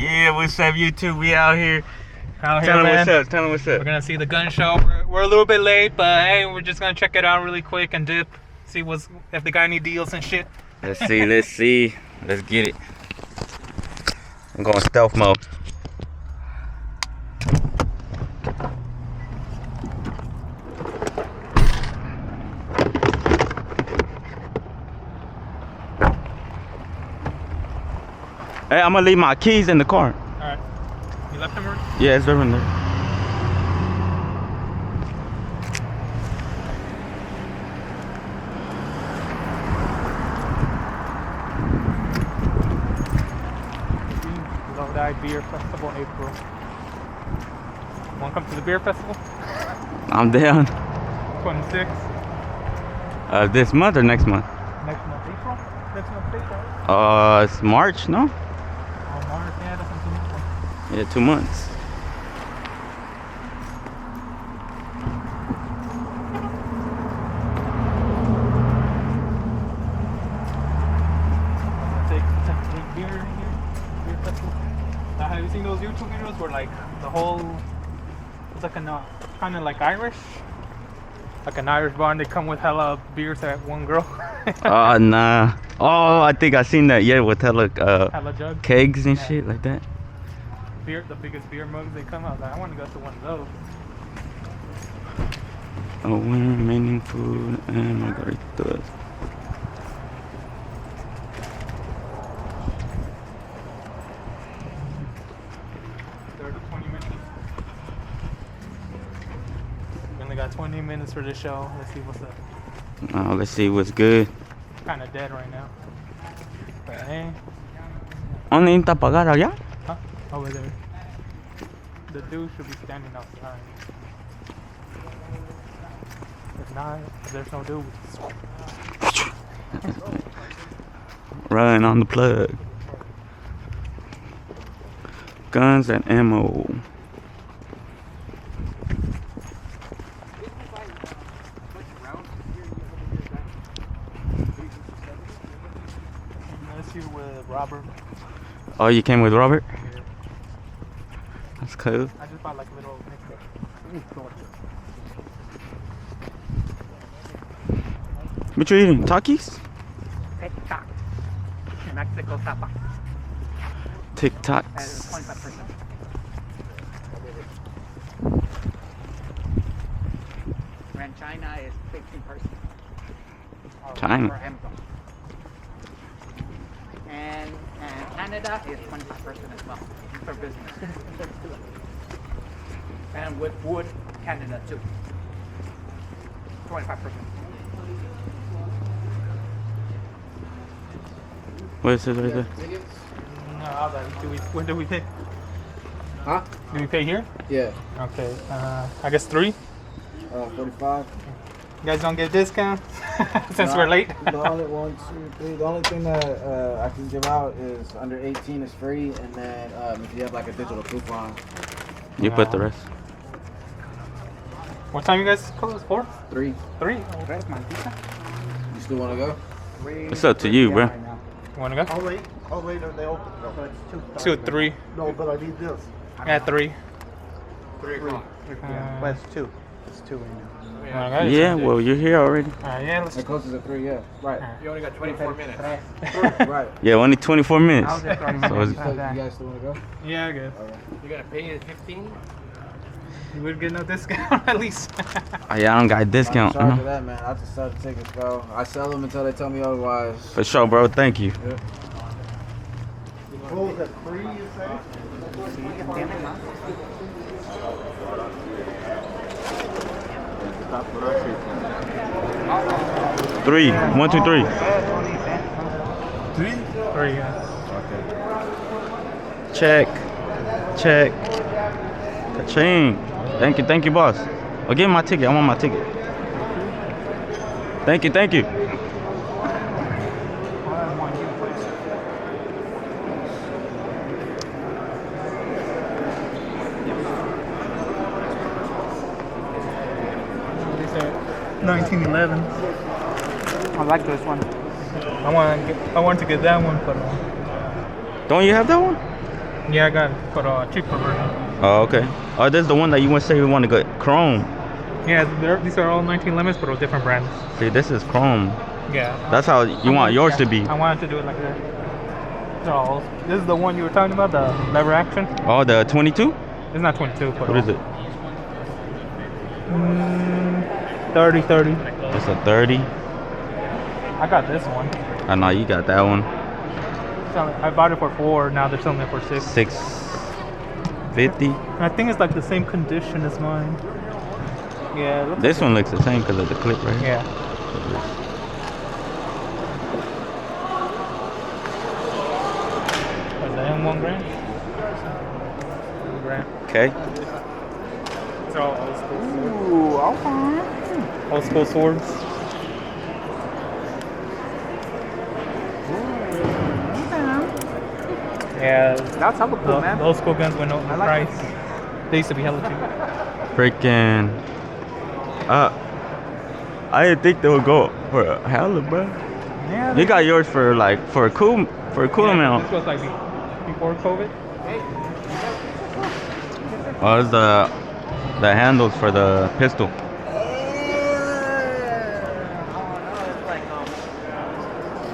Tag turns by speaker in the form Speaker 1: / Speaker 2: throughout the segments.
Speaker 1: Yeah, what's up, YouTube? We out here.
Speaker 2: Tell
Speaker 1: Tell
Speaker 2: them
Speaker 1: them what's up.
Speaker 2: We're gonna see the gun show. We're a little bit late, but hey, we're just gonna check it out really quick and dip. See if they got any deals and shit.
Speaker 1: Let's see. Let's get it. I'm going stealth mode. Hey, I'm gonna leave my keys in the car.
Speaker 2: Alright. You left them already?
Speaker 1: Yeah, it's over there.
Speaker 2: Lodi Beer Festival, April. Wanna come to the beer festival?
Speaker 1: I'm down.
Speaker 2: 26.
Speaker 1: This month or next month?
Speaker 2: Next month, April? Next month, April.
Speaker 1: It's March, no?
Speaker 2: Oh, March, yeah, that's in 2 months.
Speaker 1: Yeah, 2 months.
Speaker 2: Take beer in here. Beer festival. Now, have you seen those YouTube videos where like the whole it's like kind of like Irish, like an Irish bar, and they come with hella beers at one girl.
Speaker 1: Nah. Oh, I think I seen that. Yeah, with hella
Speaker 2: Hella jug.
Speaker 1: kegs and
Speaker 2: Yeah.
Speaker 1: shit like that.
Speaker 2: Beer, the biggest beer mugs they come out. Like, I want to go to one of those.
Speaker 1: Oh, winter remaining food and margaritas.
Speaker 2: We only got 20 minutes for the show. Let's see what's up.
Speaker 1: Let's see what's good.
Speaker 2: Kind of dead right now. But hey,
Speaker 1: ¿Dónde está apagada allá?
Speaker 2: huh? Over there. The dude should be standing outside. If not, there's no dude.
Speaker 1: Run on the plug. Guns and ammo.
Speaker 2: Let's see with Robert.
Speaker 1: Oh, you came with Robert? That's cool.
Speaker 2: I just bought like a little mix.
Speaker 1: What you eating? Takis?
Speaker 2: TikTok. Mexico tapa.
Speaker 1: TikToks.
Speaker 2: 25%. When China is 15%.
Speaker 1: China.
Speaker 2: For Amazon. And Canada is 25% as well for business. And with wood, Canada too. 25%.
Speaker 1: What is it right there?
Speaker 2: No, when do we pay?
Speaker 3: Huh?
Speaker 2: Do we pay here?
Speaker 3: Yeah.
Speaker 2: Okay. I guess 3.
Speaker 3: 45.
Speaker 2: You guys don't get a discount since
Speaker 3: No,
Speaker 2: we're late.
Speaker 3: The only 1, 2, 3. The only thing that I can give out is under 18 is free, and then if you have like a digital coupon.
Speaker 1: You put the rest.
Speaker 2: What time you guys close? 4?
Speaker 3: 3.
Speaker 2: 3? Okay, maldita.
Speaker 3: You still want to go?
Speaker 1: It's up to you, bro.
Speaker 2: You wanna go?
Speaker 4: I'll wait they open. But it's
Speaker 2: 2, 3.
Speaker 4: No, but I need this.
Speaker 2: Yeah, 3.
Speaker 4: 3 o'clock. But it's 2. It's 2 right now.
Speaker 1: Yeah, well, you're here already.
Speaker 2: Yeah, let's
Speaker 3: It closes at 3, yeah. Right.
Speaker 4: You only got 24 minutes.
Speaker 3: Right.
Speaker 1: Yeah, only 24 minutes.
Speaker 2: I'll just
Speaker 1: So
Speaker 3: You,
Speaker 1: it's,
Speaker 3: you guys still want to go?
Speaker 2: Yeah, I guess.
Speaker 4: You're gonna pay it 15?
Speaker 2: You would get no discount at least.
Speaker 1: yeah, I don't got a discount.
Speaker 3: I'm in charge of that, man. I just sell the tickets, bro. I sell them until they tell me otherwise.
Speaker 1: For sure, bro. Thank you.
Speaker 4: Close at 3, you say?
Speaker 1: 3. 1, 2, 3.
Speaker 4: 3?
Speaker 2: 3, yeah.
Speaker 1: Check. Ka-ching. Thank you, boss. Oh, give me my ticket. I want my ticket. Thank you.
Speaker 2: They said 1911. I like this one. I want to get that one, but
Speaker 1: Don't you have that one?
Speaker 2: Yeah, I got it, but cheaper version.
Speaker 1: Oh, okay. Oh, this is the one that you want to say you want to get chrome.
Speaker 2: Yeah, these are all 19 lemons, but with different brands.
Speaker 1: See, this is chrome.
Speaker 2: Yeah.
Speaker 1: That's how you want yours to be.
Speaker 2: I wanted to do it like that. So this is the one you were talking about, the lever action.
Speaker 1: Oh, the 22?
Speaker 2: It's not 22, but
Speaker 1: What is it?
Speaker 2: 30.
Speaker 1: It's a 30.
Speaker 2: I got this one.
Speaker 1: I know you got that one.
Speaker 2: I bought it for 4. Now they're selling it for 6.
Speaker 1: 650.
Speaker 2: I think it's like the same condition as mine. Yeah. it looks
Speaker 1: This one looks the same because of the clip, right?
Speaker 2: Yeah. Was that in 1 gram? 1 gram.
Speaker 1: Okay.
Speaker 2: It's all old school swords.
Speaker 3: Ooh, okay.
Speaker 2: Old school swords. Yeah.
Speaker 3: That's hella cool, man.
Speaker 2: Old school guns with no
Speaker 3: I like
Speaker 2: price. They used to be hella cheap.
Speaker 1: Freaking. I didn't think they would go for a hella, bro.
Speaker 2: Yeah.
Speaker 1: You got yours for like for a cool amount.
Speaker 2: This was like before COVID.
Speaker 1: Oh, it's the handles for the pistol.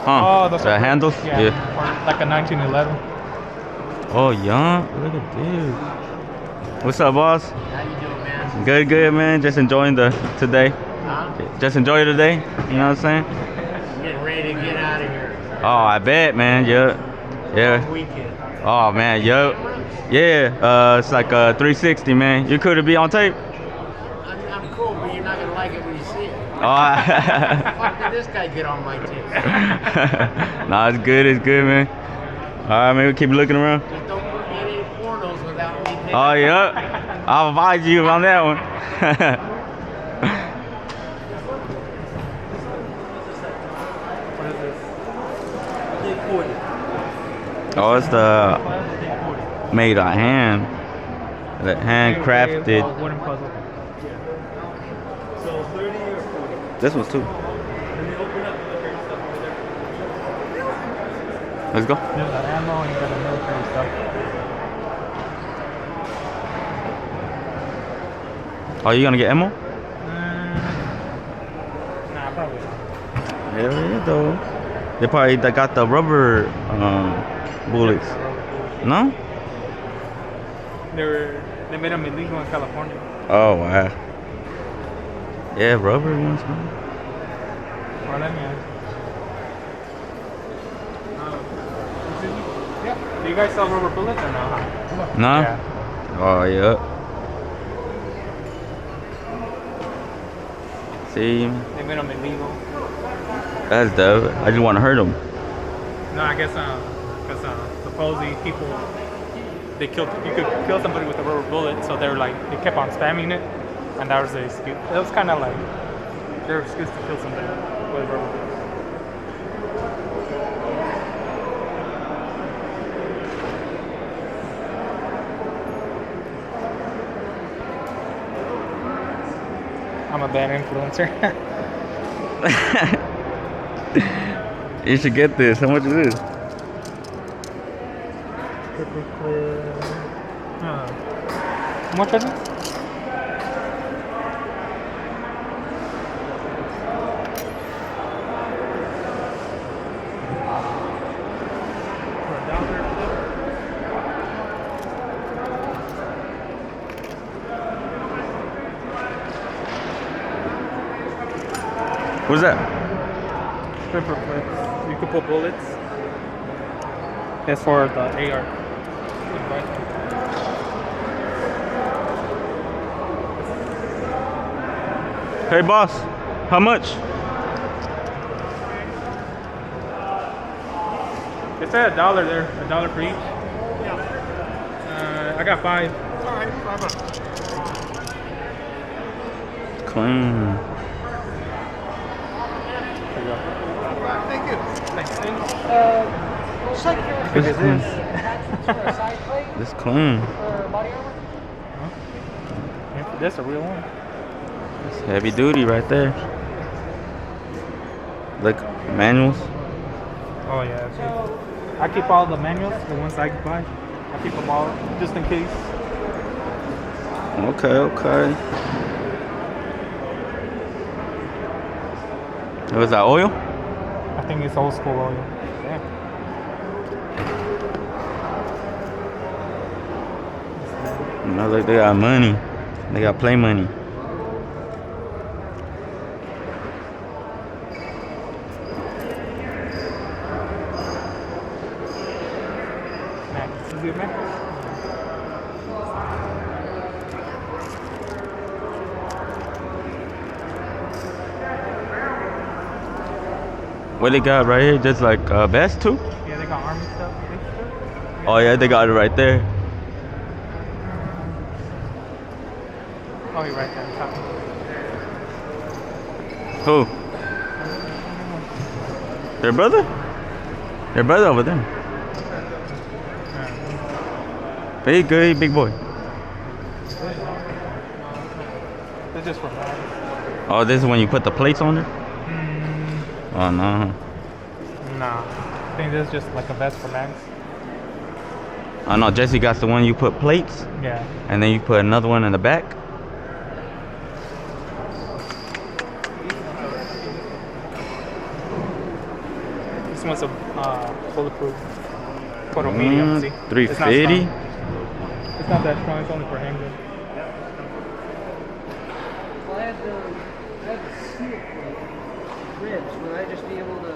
Speaker 1: Huh?
Speaker 2: Oh,
Speaker 1: the handles?
Speaker 2: Yeah. Or like a 1911.
Speaker 1: Oh, yeah. Look at this. What's up, boss?
Speaker 5: How you doing, man?
Speaker 1: Good, man. Just enjoying today.
Speaker 5: Huh?
Speaker 1: Just enjoy today. You know what I'm saying?
Speaker 5: Getting ready to get out of here.
Speaker 1: Oh, I bet, man. Yeah.
Speaker 5: Weekend.
Speaker 1: Oh, man. Yup. Yeah. It's like a 360, man. You could be on tape.
Speaker 5: I'm cool, but you're not gonna like it when you see it.
Speaker 1: Oh.
Speaker 5: Fuck did this guy get on my tape?
Speaker 1: Nah, it's good, man. All right, man. We keep looking around.
Speaker 5: Just don't put me in any pornos without me taking
Speaker 1: Oh, yeah. I'll advise you on that one.
Speaker 2: What is this?
Speaker 1: Oh, it's the made by hand. The handcrafted.
Speaker 2: Wooden puzzle.
Speaker 1: This one's too. Let's go.
Speaker 2: There's the ammo and you got the military stuff.
Speaker 1: Oh, you gonna get ammo?
Speaker 2: Nah, probably not.
Speaker 1: Hell yeah, though. They probably got the rubber bullets. No?
Speaker 2: They made them illegal in California.
Speaker 1: Oh wow. Yeah, rubber ones, man.
Speaker 2: Well, let me ask. Excuse me? Yeah. Do you guys sell rubber bullets or no?
Speaker 1: No?
Speaker 2: Yeah.
Speaker 1: Oh yeah. See,
Speaker 2: They made them illegal.
Speaker 1: that's dope. I just want to hurt them.
Speaker 2: No, I guess because supposedly people you could kill somebody with a rubber bullet, so they kept on spamming it, and that was the excuse. It was kind of like their excuse to kill somebody with a rubber bullet. I'm a bad influencer.
Speaker 1: You should get this. How much is this?
Speaker 2: How much is it?
Speaker 1: What is that?
Speaker 2: Stripper clips. You could put bullets. That's for the AR.
Speaker 1: Hey, boss. How much?
Speaker 2: It said $1 there. $1 for each. I got 5.
Speaker 1: Clean.
Speaker 2: There you go.
Speaker 4: Thank you.
Speaker 2: Thanks.
Speaker 1: This is clean. This clean.
Speaker 2: That's a real one.
Speaker 1: It's heavy duty right there. Look, manuals.
Speaker 2: Oh yeah. I keep all the manuals, the ones I buy. I keep them all just in case.
Speaker 1: Okay, okay. Was that oil?
Speaker 2: I think it's old school oil. Yeah.
Speaker 1: No, like they got money. They got play money.
Speaker 2: Mac. Is it Mac?
Speaker 1: What they got right here? Just like vest too?
Speaker 2: Yeah, they got army stuff.
Speaker 1: Oh yeah, they got it right there.
Speaker 2: Oh, you're right there. Top.
Speaker 1: Who? Their brother? Their brother over there. But he good, he big boy.
Speaker 2: They're just for bags.
Speaker 1: Oh, this is when you put the plates on there? Oh no.
Speaker 2: Nah. I think this is just like a vest for bags.
Speaker 1: I know Jesse got the one you put plates
Speaker 2: Yeah.
Speaker 1: and then you put another one in the back.
Speaker 2: This one's a bulletproof. Total medium. See? It's not
Speaker 1: 350.
Speaker 2: strong. It's not that strong. It's only for handgun.
Speaker 6: Well, I had the steel plate ribs. Would I just be able to?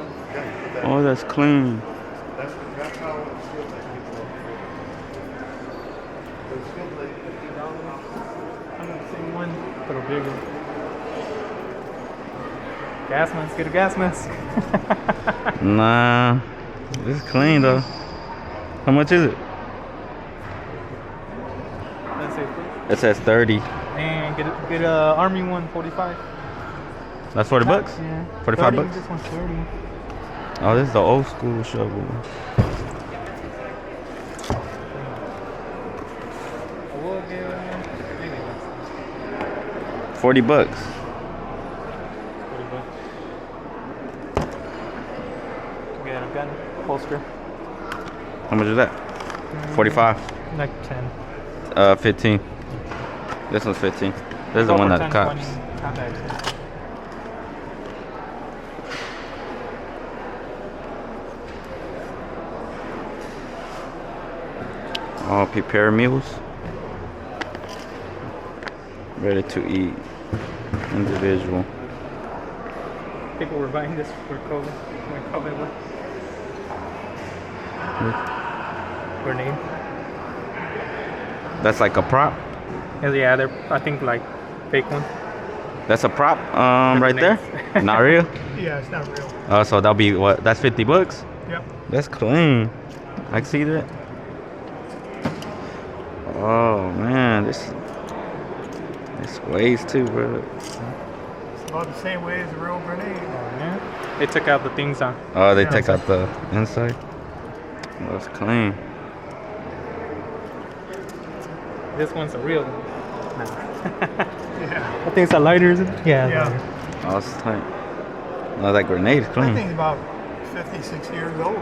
Speaker 1: Oh, that's clean.
Speaker 4: That's how it's still like
Speaker 2: I'm gonna say one, but a bigger. Gas mask. Get a gas mask.
Speaker 1: Nah, it's clean though. How much is it?
Speaker 2: That's it. Please.
Speaker 1: It says 30.
Speaker 2: And get a army one, 45.
Speaker 1: That's 40 bucks?
Speaker 2: Yeah.
Speaker 1: 45
Speaker 2: 30,
Speaker 1: bucks?
Speaker 2: This one's 30.
Speaker 1: Oh, this is the old school shovel.
Speaker 2: I will give maybe less.
Speaker 1: 40 bucks.
Speaker 2: 40 bucks. Get a gun holster.
Speaker 1: How much is that? 45.
Speaker 2: Like 10.
Speaker 1: 15. This one's 15. This is the one that the cops.
Speaker 2: 20, not that expensive.
Speaker 1: Oh, prepare meals. Ready to eat. Individual.
Speaker 2: People were buying this for COVID. When COVID was. Grenade.
Speaker 1: That's like a prop.
Speaker 2: Yeah, they're I think like fake ones.
Speaker 1: That's a prop
Speaker 2: They're
Speaker 1: right there.
Speaker 2: grenades.
Speaker 1: Not real.
Speaker 2: Yeah, it's not real.
Speaker 1: So that'll be what? That's 50 bucks.
Speaker 2: Yep.
Speaker 1: That's clean. I can see that. Oh man, this weighs too, bro.
Speaker 7: It's about the same way as a real grenade.
Speaker 2: Yeah. They took out the things on.
Speaker 1: Oh, they take out the inside. That's clean.
Speaker 2: This one's a real one. Nah.
Speaker 7: Yeah.
Speaker 2: I think it's a lighter, is it? Yeah.
Speaker 7: Yeah.
Speaker 2: lighter.
Speaker 1: Oh, it's tight. Oh, that grenade is
Speaker 7: That
Speaker 1: clean.
Speaker 7: thing's about 56 years old.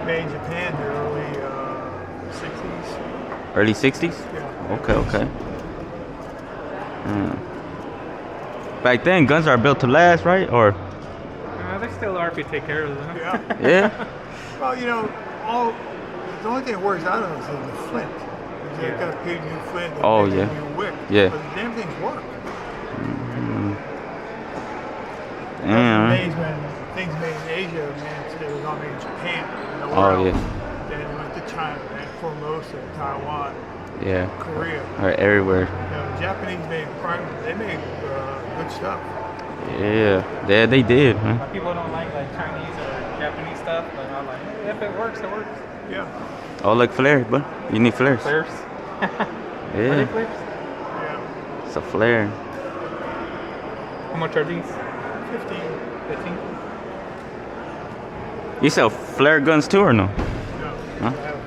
Speaker 7: Made in Japan, the early 60s.
Speaker 1: Early 60s?
Speaker 7: Yeah.
Speaker 1: Okay, okay. Back then, guns are built to last, right? Or
Speaker 2: They still are if you take care of them.
Speaker 7: Yeah.
Speaker 1: yeah?
Speaker 7: Well, you know, the only thing that works out of it is the flint. They
Speaker 2: Yeah.
Speaker 7: got a big new flint. That
Speaker 1: Oh,
Speaker 7: makes
Speaker 1: yeah.
Speaker 7: a new wick.
Speaker 1: Yeah.
Speaker 7: But the damn things work. I was
Speaker 1: Damn.
Speaker 7: amazed when things made in Asia, man, it was all made in Japan. Nowhere
Speaker 1: Oh,
Speaker 7: else.
Speaker 1: yeah.
Speaker 7: Then it went to China, then Formosa, Taiwan,
Speaker 1: Yeah.
Speaker 7: Korea.
Speaker 1: Or everywhere.
Speaker 7: You know, the Japanese made they made good stuff.
Speaker 1: Yeah. They did, huh?
Speaker 2: People don't like Chinese or Japanese stuff, but I'm like, if it works, it works.
Speaker 7: Yeah.
Speaker 1: Oh, look, flares, but you need flares.
Speaker 2: Flares. Are they
Speaker 1: Yeah.
Speaker 2: flares?
Speaker 7: Yeah.
Speaker 1: It's a flare.
Speaker 2: How much are these?
Speaker 7: 15.
Speaker 2: 15?
Speaker 1: You sell flare guns too or no?
Speaker 7: No.
Speaker 1: Huh?
Speaker 7: I have a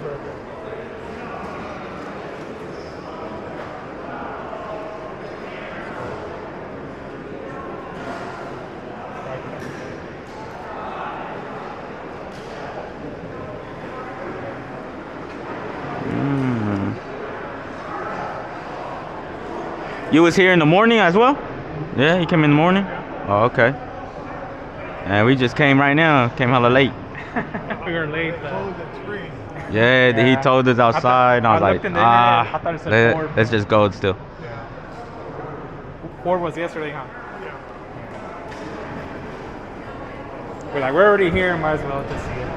Speaker 1: You was here in the morning as well? Yeah, you came in the morning? Oh, okay. And we just came right now. Came hella late.
Speaker 2: We were late.
Speaker 7: Closed at 3.
Speaker 1: Yeah, he
Speaker 2: Yeah.
Speaker 1: told us outside, and I was
Speaker 2: I
Speaker 1: like,
Speaker 2: looked in the internet, I thought it said 4.
Speaker 1: let's just go still.
Speaker 2: 4 was yesterday, huh? We're like, we're already here, might as well just see it.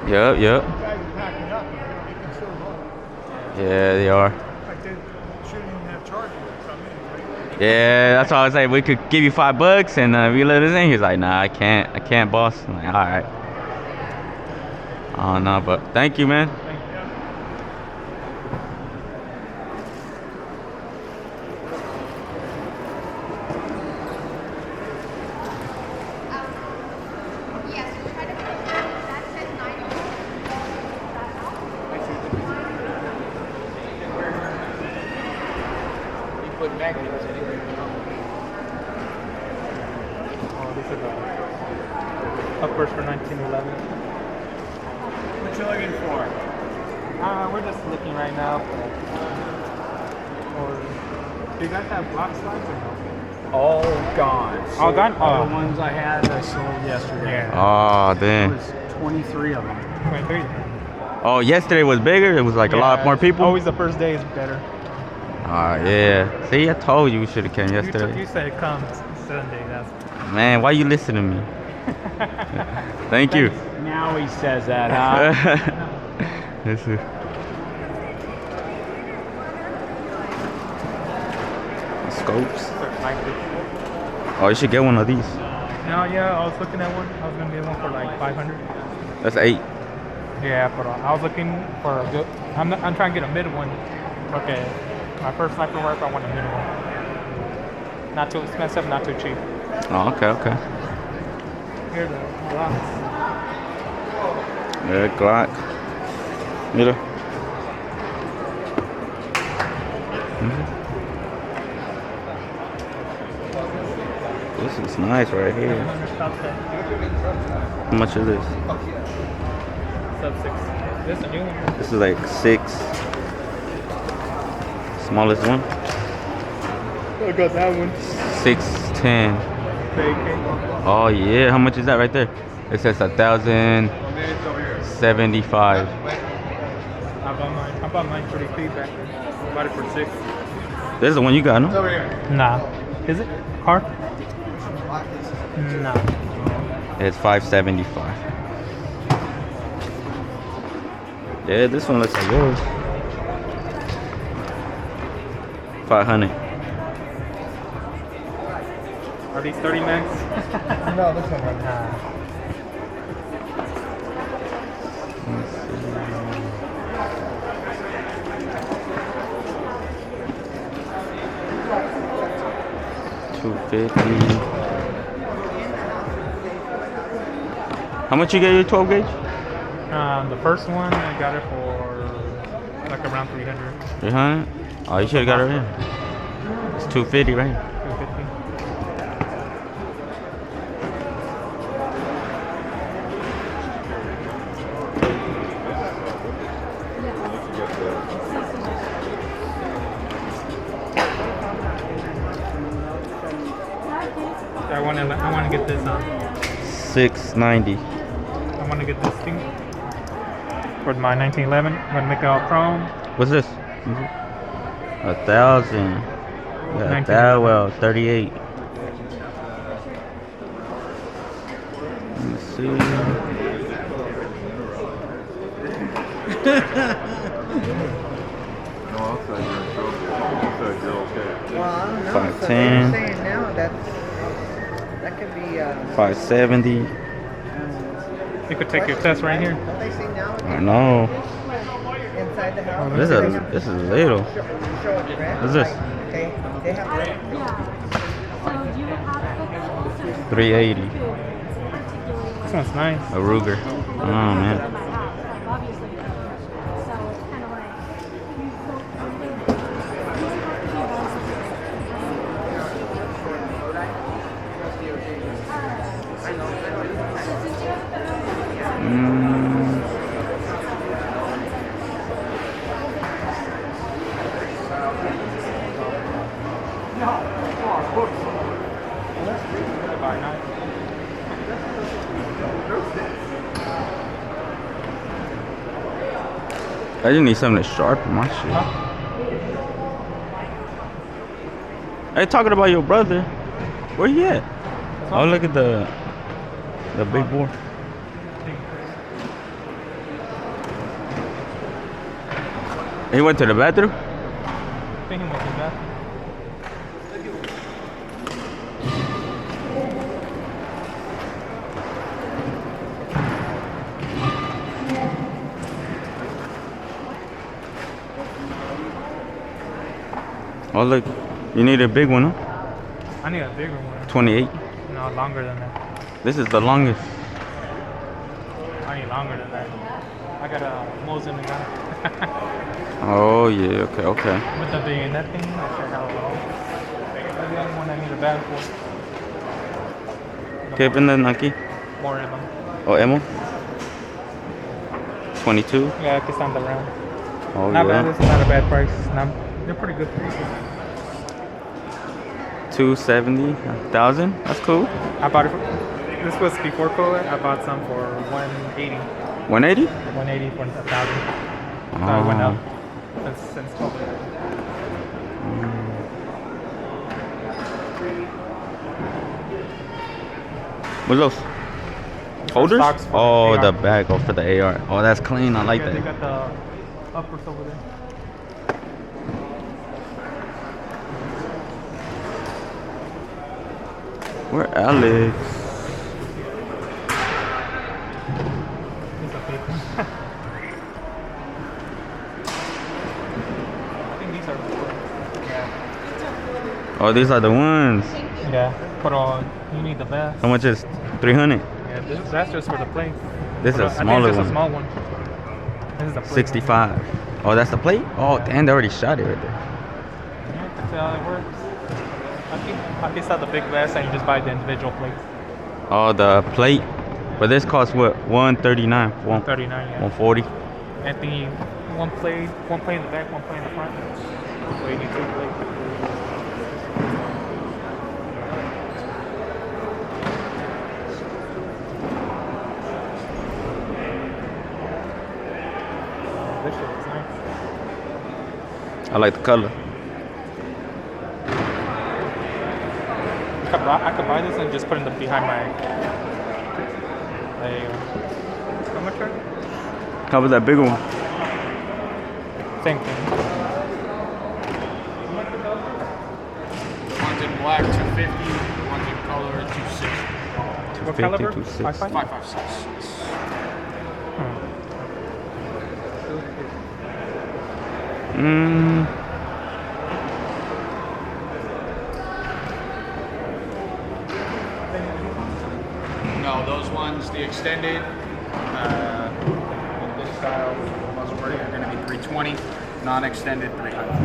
Speaker 1: Yep.
Speaker 7: Guys are packing up. You can still go.
Speaker 1: Yeah, they are.
Speaker 7: Like they shouldn't even have charges or something.
Speaker 1: Yeah, that's why I was like, we could give you $5 and we let us in. He was like, nah, I can't, boss. I'm like, all right. I don't know, but thank you, man.
Speaker 5: Put magnets in it.
Speaker 2: Oh, these are the uppers for 1911.
Speaker 5: What you looking for?
Speaker 2: We're just looking right now. Or do you guys have block slides or no?
Speaker 5: All gone.
Speaker 2: All gone?
Speaker 5: All the
Speaker 2: Oh.
Speaker 5: ones I had, I sold yesterday.
Speaker 2: Yeah.
Speaker 1: Oh,
Speaker 5: There
Speaker 1: damn.
Speaker 5: was 23 of them.
Speaker 2: 23.
Speaker 1: Oh, yesterday was bigger. It was like a lot more people.
Speaker 2: Always the first day is better.
Speaker 1: Yeah. See, I told you we should have came yesterday.
Speaker 2: You said it comes Sunday. That's
Speaker 1: Man, why you listen to me? Thank you.
Speaker 5: Now he says that, huh?
Speaker 1: This is scopes. Oh, you should get one of these.
Speaker 2: No, yeah, I was looking at one. I was gonna get one for like 500.
Speaker 1: That's 8.
Speaker 2: Yeah, but I was looking for a good. I'm trying to get a mid one. Okay, my first sniper rifle, I want a mid one. Not too expensive, not too cheap.
Speaker 1: Oh, okay.
Speaker 2: Here the blocks.
Speaker 1: Yeah, Glock. Mira. This is nice right here. How much is this?
Speaker 2: Sub 6. This is a new one.
Speaker 1: This is like 6. Smallest one.
Speaker 2: I got that one.
Speaker 1: 610.
Speaker 2: AK.
Speaker 1: Oh yeah, how much is that right there? It says 1,075.
Speaker 2: I bought mine pretty cheap back then. I bought it for 6.
Speaker 1: This is the one you got, no?
Speaker 2: Nah. Is it? Car? Nah.
Speaker 1: It's 575. Yeah, this one looks like yours. 500.
Speaker 2: Are these 30 max?
Speaker 7: No, this one right
Speaker 2: Nah.
Speaker 1: $250. How much you get your 12 gauge?
Speaker 2: The first one, I got it for like around 300.
Speaker 1: 300? Oh, you should have got it in. It's 250, right?
Speaker 2: 250. I want to get this
Speaker 1: 690.
Speaker 2: I want to get this thing for my 1911. I'm gonna make it all chrome.
Speaker 1: What's this? 1,000. Yeah,
Speaker 2: 19.
Speaker 1: that well, 38. Let me see.
Speaker 6: Well, I don't know.
Speaker 1: 510.
Speaker 6: So they're saying now that could be
Speaker 1: 570.
Speaker 2: You could take your test right here.
Speaker 6: Don't they say now
Speaker 1: I know.
Speaker 6: inside the house?
Speaker 1: This is little.
Speaker 6: Show it red.
Speaker 1: What's this?
Speaker 6: Like, they have red.
Speaker 1: 380.
Speaker 2: This one's nice.
Speaker 1: A Ruger. Oh man. I just need something to sharpen my shit. Hey, talking about your brother, where he at? Oh, look at the big board. He went to the bathroom?
Speaker 2: I think he went to the bathroom.
Speaker 1: Oh, look. You need a big one, huh?
Speaker 2: I need a bigger one.
Speaker 1: 28.
Speaker 2: No, longer than that.
Speaker 1: This is the longest.
Speaker 2: I need longer than that. I got a Mosin the gun.
Speaker 1: Oh, yeah. Okay, okay.
Speaker 2: With the big that thing, I should have a long. That's the only one I need a bag for.
Speaker 1: ¿Qué venden aquí?
Speaker 2: More of them.
Speaker 1: Oh, Emo? 22?
Speaker 2: Yeah, aquí están the round.
Speaker 1: Oh,
Speaker 2: Not bad.
Speaker 1: yeah.
Speaker 2: This is not a bad price. They're pretty good prices.
Speaker 1: 270, 1,000. That's cool.
Speaker 2: I bought it. This was before COVID. I bought some for 180.
Speaker 1: 180?
Speaker 2: 180 for 1,000. So it went up since COVID.
Speaker 1: What's those? Holders?
Speaker 2: Stocks for
Speaker 1: Oh,
Speaker 2: AR.
Speaker 1: the bag. Oh, for the AR. Oh, that's clean. I like
Speaker 2: Yeah, they
Speaker 1: that.
Speaker 2: got the uppers over there.
Speaker 1: Where Alex?
Speaker 2: It's a big one. I think these are yeah.
Speaker 1: Oh, these are the ones.
Speaker 2: Yeah, but you need the best.
Speaker 1: How much is 300?
Speaker 2: Yeah, that's just for the plate.
Speaker 1: This is
Speaker 2: But,
Speaker 1: a
Speaker 2: I think
Speaker 1: smaller
Speaker 2: it's just
Speaker 1: one.
Speaker 2: a small one. This is the plate.
Speaker 1: 65. Oh, that's the plate? Oh, damn, they already shot it right there.
Speaker 2: Yeah, that's how it works. I can sell the big glass and you just buy the individual plates.
Speaker 1: Oh, the plate. But this costs what? 139.
Speaker 2: 139, yeah.
Speaker 1: 140.
Speaker 2: And the one plate in the back, one plate in the front. So you need 2 plates. This shit looks nice.
Speaker 1: I like the color.
Speaker 2: I could buy this and just put it behind my. How much are they?
Speaker 1: How was that big one?
Speaker 2: Same thing.
Speaker 5: The ones in black, 250. The ones in color, 260.
Speaker 2: What
Speaker 1: 250,
Speaker 2: caliber?
Speaker 1: 260.
Speaker 5: 556.
Speaker 1: Mmm.
Speaker 5: No, those ones, the extended, in this style, muscle are going to be 320. Non-extended, 300.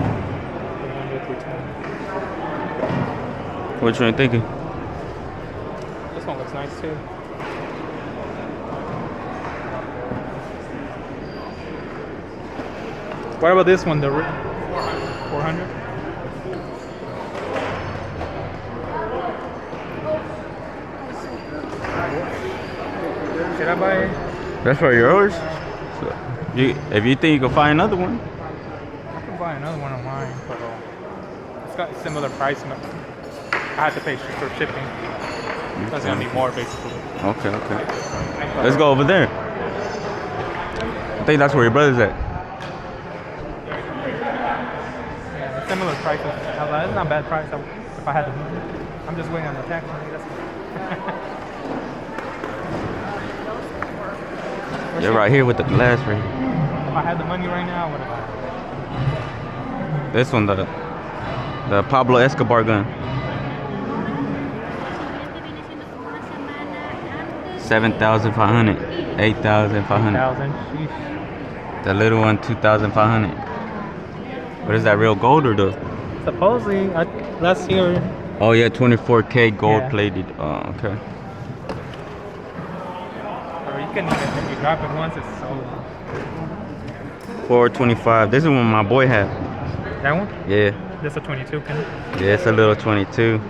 Speaker 1: What you thinking?
Speaker 2: This one looks nice too. What about this one? The 400. Should I buy?
Speaker 1: That's for yours? So, if you think you can find another one.
Speaker 2: I can buy another one of mine, but it's got similar price. I had to pay for shipping. That's gonna be more basically.
Speaker 1: Okay, okay. Let's go over there. I think that's where your brother's at.
Speaker 2: Yeah, similar prices. I was like, it's not a bad price if I had to move it. I'm just waiting on the tax money. That's
Speaker 1: They're right here with the glass right here.
Speaker 2: If I had the money right now, I would have bought it.
Speaker 1: This one, the Pablo Escobar gun. 7,500, 8,500.
Speaker 2: 1,000. Sheesh.
Speaker 1: The little one, 2,500. What is that, real gold or the?
Speaker 2: Supposedly, last year.
Speaker 1: Oh yeah, 24K gold
Speaker 2: Yeah.
Speaker 1: plated. Oh, okay.
Speaker 2: Or you can even, if you drop it once, it's so.
Speaker 1: 425. This is one my boy had.
Speaker 2: That one?
Speaker 1: Yeah,
Speaker 2: That's a 22, can it?
Speaker 1: yeah, it's a little 22.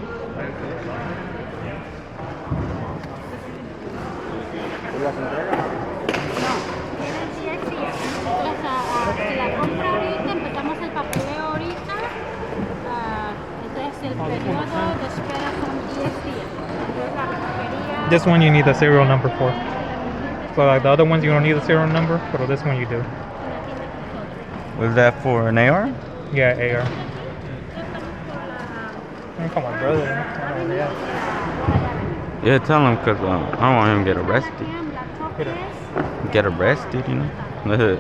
Speaker 2: Oh, this one is
Speaker 8: periodo
Speaker 2: 10.
Speaker 8: de espera son 10 días. Entonces la requería
Speaker 2: This one you need the serial number for. So like the other ones you don't need the serial number, but this one you do.
Speaker 8: en la tienda nosotros.
Speaker 1: Was that for an AR?
Speaker 2: Yeah, AR.
Speaker 8: Yo estamos por la...
Speaker 2: Oh, come on, brother. Oh, yeah.
Speaker 1: Yeah, tell him because I don't want him to get arrested.
Speaker 8: La
Speaker 2: Mira.
Speaker 8: Top
Speaker 1: Get arrested, you know?
Speaker 8: Entonces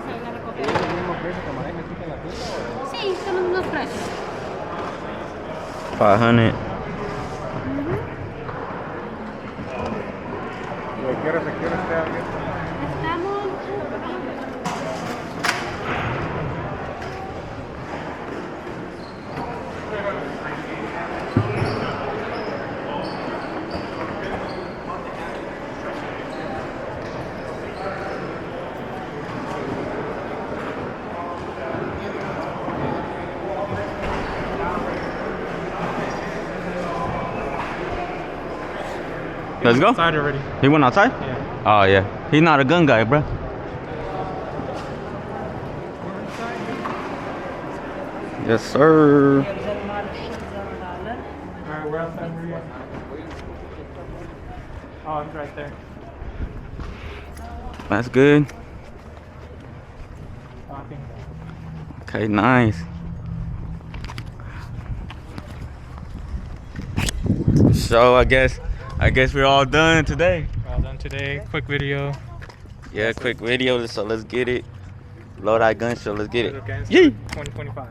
Speaker 8: ahí la recogemos. Sí, son los mismos precios.
Speaker 1: 500.
Speaker 8: Estamos...
Speaker 1: Let's go.
Speaker 2: Outside already.
Speaker 1: He went outside?
Speaker 2: Yeah.
Speaker 1: Oh, yeah. He's not a gun guy, bro. Yes, sir.
Speaker 2: Alright, we're outside. Where are you at? Oh, he's right there.
Speaker 1: That's good.
Speaker 2: Oh, I think.
Speaker 1: Okay, nice. So I guess we're all done today.
Speaker 2: All done today. Quick video.
Speaker 1: Yeah, quick video. So let's get it. Load our gun show. Let's get it.
Speaker 2: Gangster
Speaker 1: Yee.
Speaker 2: 2025.